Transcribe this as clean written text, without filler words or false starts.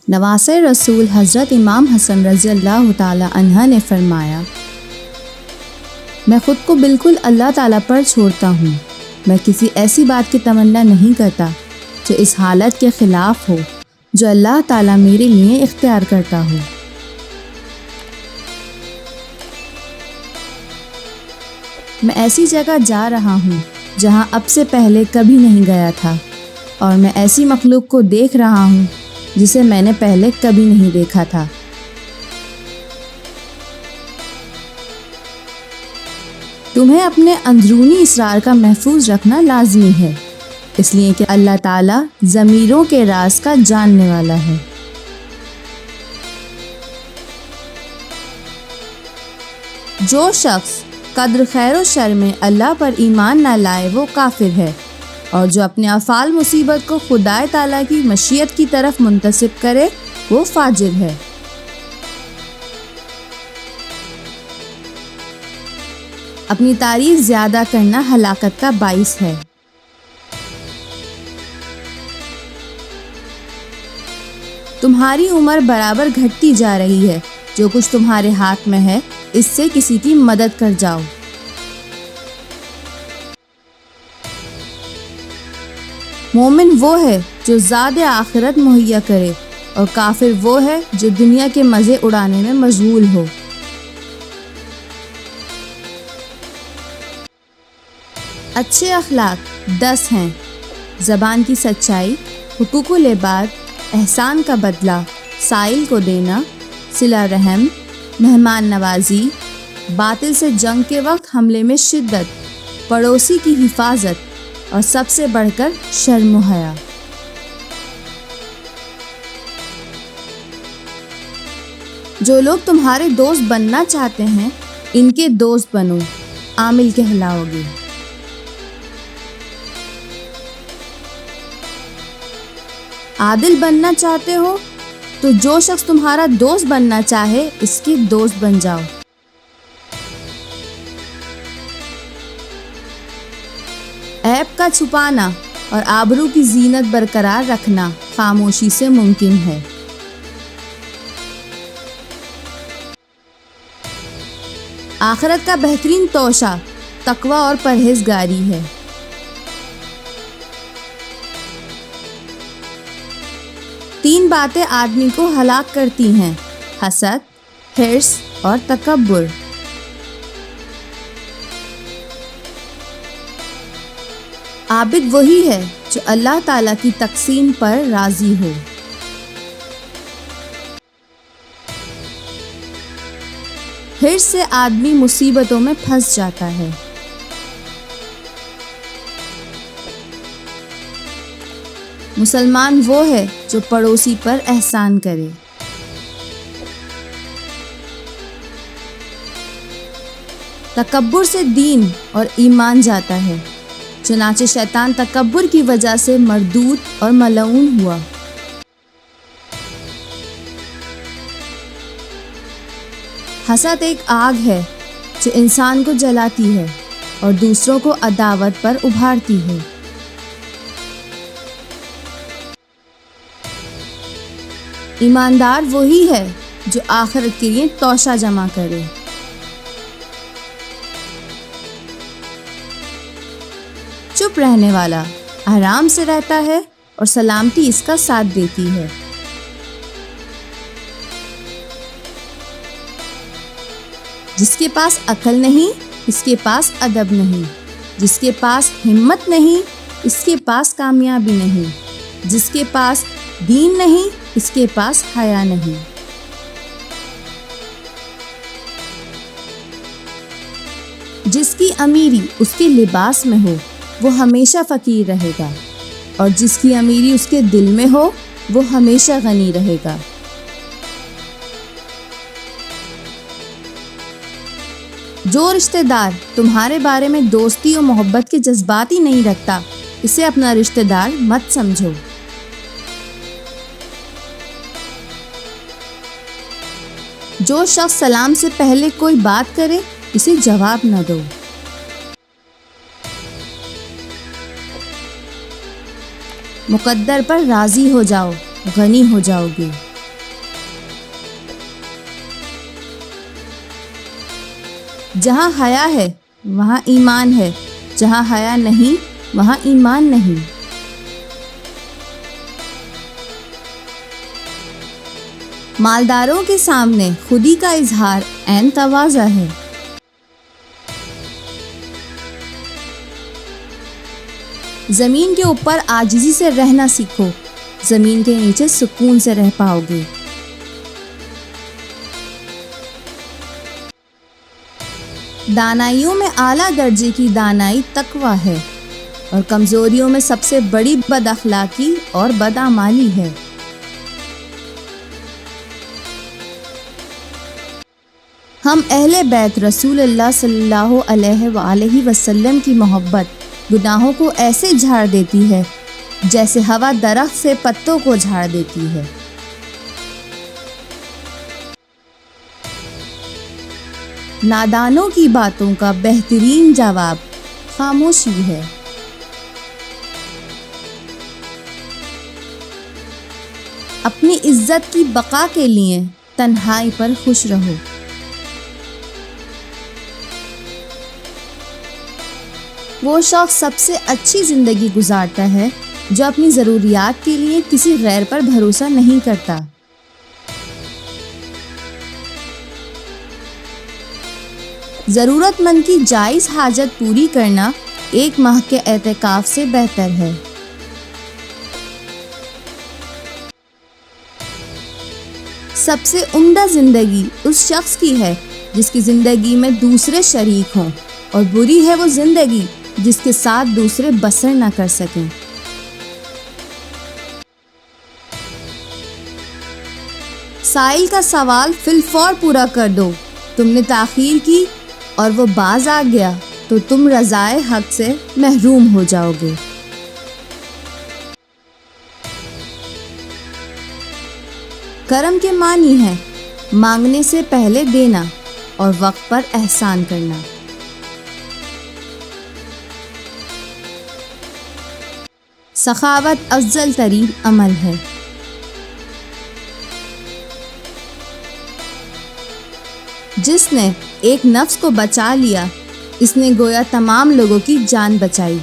نواسۂ رسول حضرت امام حسن رضی اللہ تعالی عنہ نے فرمایا، میں خود کو بالکل اللہ تعالیٰ پر چھوڑتا ہوں، میں کسی ایسی بات کی تمنا نہیں کرتا جو اس حالت کے خلاف ہو جو اللہ تعالیٰ میرے لیے اختیار کرتا ہو۔ میں ایسی جگہ جا رہا ہوں جہاں اب سے پہلے کبھی نہیں گیا تھا، اور میں ایسی مخلوق کو دیکھ رہا ہوں جسے میں نے پہلے کبھی نہیں دیکھا تھا۔ تمہیں اپنے اندرونی اسرار کا محفوظ رکھنا لازمی ہے، اس لیے کہ اللہ تعالیٰ ضمیروں کے راز کا جاننے والا ہے۔ جو شخص قدر خیر و شر میں اللہ پر ایمان نہ لائے وہ کافر ہے، اور جو اپنے افعال مصیبت کو خدائے تعالیٰ کی مشیت کی طرف منتسب کرے وہ فاجر ہے۔ اپنی تعریف زیادہ کرنا ہلاکت کا باعث ہے۔ تمہاری عمر برابر گھٹتی جا رہی ہے، جو کچھ تمہارے ہاتھ میں ہے اس سے کسی کی مدد کر جاؤ۔ مومن وہ ہے جو زاد آخرت مہیا کرے، اور کافر وہ ہے جو دنیا کے مزے اڑانے میں مشغول ہو۔ اچھے اخلاق 10 ہیں: زبان کی سچائی، حقوق العباد، احسان کا بدلہ، سائل کو دینا، صلہ رحم، مہمان نوازی، باطل سے جنگ کے وقت حملے میں شدت، پڑوسی کی حفاظت، اور سب سے بڑھ کر شرم و حیا۔ جو لوگ تمہارے دوست بننا چاہتے ہیں ان کے دوست بنو، عامل کہلاؤ گے۔ عادل بننا چاہتے ہو تو جو شخص تمہارا دوست بننا چاہے اس کے دوست بن جاؤ۔ عیب کا چھپانا اور آبرو کی زینت برقرار رکھنا خاموشی سے ممکن ہے۔ آخرت کا بہترین توشہ تقوی اور پرہیزگاری ہے۔ تین باتیں آدمی کو ہلاک کرتی ہیں: حسد، حرص اور تکبر۔ عابد وہی ہے جو اللہ تعالیٰ کی تقسیم پر راضی ہو۔ حرص سے آدمی مصیبتوں میں پھنس جاتا ہے۔ مسلمان وہ ہے جو پڑوسی پر احسان کرے۔ تکبر سے دین اور ایمان جاتا ہے، چنانچہ شیطان تکبر کی وجہ سے مردود اور ملعون ہوا۔ حسد ایک آگ ہے جو انسان کو جلاتی ہے اور دوسروں کو عداوت پر ابھارتی ہے۔ ایماندار وہی ہے جو آخرت کے لیے توشہ جمع کرے۔ چپ رہنے والا آرام سے رہتا ہے اور سلامتی اس کا ساتھ دیتی ہے۔ جس کے پاس عقل نہیں اس کے پاس ادب نہیں، جس کے پاس ہمت نہیں اس کے پاس کامیابی نہیں، جس کے پاس دین نہیں اس کے پاس حیا نہیں۔ جس کی امیری اس کے لباس میں ہو وہ ہمیشہ فقیر رہے گا، اور جس کی امیری اس کے دل میں ہو وہ ہمیشہ غنی رہے گا۔ جو رشتہ دار تمہارے بارے میں دوستی اور محبت کے جذبات ہی نہیں رکھتا اسے اپنا رشتہ دار مت سمجھو۔ جو شخص سلام سے پہلے کوئی بات کرے اسے جواب نہ دو۔ مقدر پر راضی ہو جاؤ، غنی ہو جاؤ گے۔ جہاں حیا ہے وہاں ایمان ہے، جہاں حیا نہیں وہاں ایمان نہیں۔ مالداروں کے سامنے خودی کا اظہار عین تواضع ہے۔ زمین کے اوپر عاجزی سے رہنا سیکھو، زمین کے نیچے سکون سے رہ پاؤ گے۔ دانائیوں میں اعلیٰ درجے کی دانائی تقویٰ ہے، اور کمزوریوں میں سب سے بڑی بد اخلاقی اور بدعمالی ہے۔ ہم اہل بیت رسول اللہ صلی اللہ علیہ وآلہ وسلم کی محبت گناہوں کو ایسے جھاڑ دیتی ہے جیسے ہوا درخت سے پتوں کو جھاڑ دیتی ہے۔ نادانوں کی باتوں کا بہترین جواب خاموشی ہے۔ اپنی عزت کی بقا کے لیے تنہائی پر خوش رہو۔ وہ شخص سب سے اچھی زندگی گزارتا ہے جو اپنی ضروریات کے لیے کسی غیر پر بھروسہ نہیں کرتا۔ ضرورت مند کی جائز حاجت پوری کرنا 1 ماہ کے اعتکاف سے بہتر ہے۔ سب سے عمدہ زندگی اس شخص کی ہے جس کی زندگی میں دوسرے شریک ہوں، اور بری ہے وہ زندگی جس کے ساتھ دوسرے بسر نہ کر سکیں۔ سائل کا سوال فی الفور پورا کر دو، تم نے تاخیر کی اور وہ باز آ گیا تو تم رضائے حق سے محروم ہو جاؤ گے۔ کرم کے معنی ہے مانگنے سے پہلے دینا اور وقت پر احسان کرنا۔ سخاوت افضل ترین عمل ہے۔ جس نے ایک نفس کو بچا لیا، اس نے گویا تمام لوگوں کی جان بچائی۔